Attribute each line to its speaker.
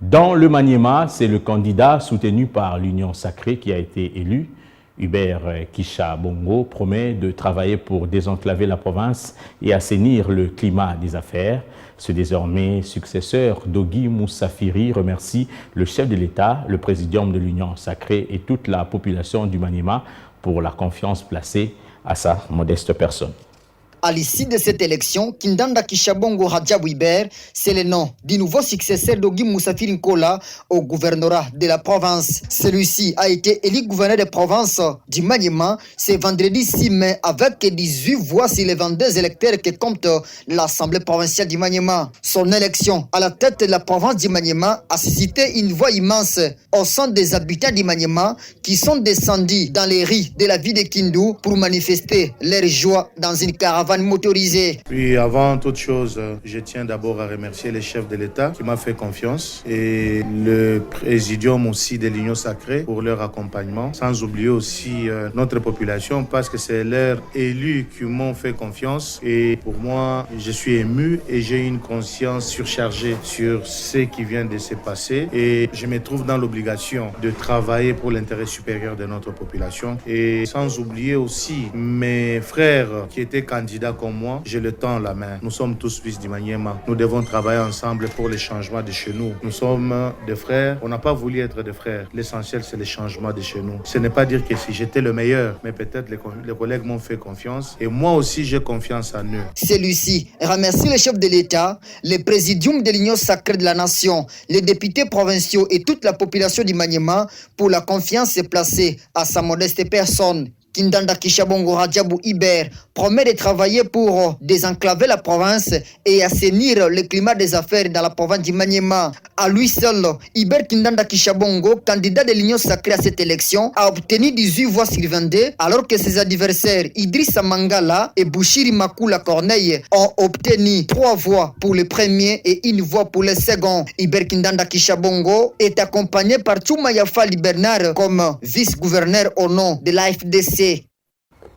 Speaker 1: Dans le Maniema, c'est le candidat soutenu par l'Union sacrée qui a été élu. Hubert Kisha-Bongo promet de travailler pour désenclaver la province et assainir le climat des affaires. Ce désormais successeur d'Ogi Moussafiri remercie le chef de l'État, le présidium de l'Union sacrée et toute la population du Maniema pour la confiance placée à sa modeste personne.
Speaker 2: À l'issue de cette élection, Kindanda Kisha-Bongo Radjabou Hubert, c'est le nom du nouveau successeur d'Ogi Moussafiri Nkola au gouvernorat de la province. Celui-ci a été élu gouverneur de province du Maniema ce vendredi 6 mai avec 18 voix sur les 22 électeurs que compte l'Assemblée provinciale du Maniema. Son élection à la tête de la province du Maniema a suscité une voix immense au sein des habitants du Maniema qui sont descendus dans les rues de la ville de Kindu pour manifester leur joie dans une caravane motorisée.
Speaker 3: Puis avant toute chose, je tiens d'abord à remercier les chefs de l'État qui m'a fait confiance et le présidium aussi de l'Union sacrée pour leur accompagnement. Sans oublier aussi notre population parce que c'est leurs élus qui m'ont fait confiance. Et pour moi, je suis ému et j'ai une conscience surchargée sur ce qui vient de se passer. Et je me trouve dans l'obligation de travailler pour l'intérêt supérieur de notre population. Et sans oublier aussi mes frères qui étaient candidats comme moi, je le tends la main. Nous sommes tous fils du Maniema. Nous devons travailler ensemble pour les changements de chez nous. Nous sommes des frères. On n'a pas voulu être des frères. L'essentiel, c'est les changements de chez nous. Ce n'est pas dire que si j'étais le meilleur, mais peut-être les collègues m'ont fait confiance. Et moi aussi, j'ai confiance en eux.
Speaker 2: Celui-ci remercie le chef de l'État, le présidium de l'Union sacrée de la nation, les députés provinciaux et toute la population du Maniema pour la confiance placée à sa modeste personne. Kindanda Kisha-Bongo Radjabou Hubert promet de travailler pour désenclaver la province et assainir le climat des affaires dans la province du Maniema. À lui seul, Hubert Kindanda Kisha-Bongo, candidat de l'Union sacrée à cette élection, a obtenu 18 voix sur 22, alors que ses adversaires Idrissa Mangala et Bouchiri Makula Corneille ont obtenu 3 voix pour le premier et 1 voix pour le second. Hubert Kindanda Kisha-Bongo est accompagné par Chouma Yafali Bernard comme vice-gouverneur au nom de l'AFDC.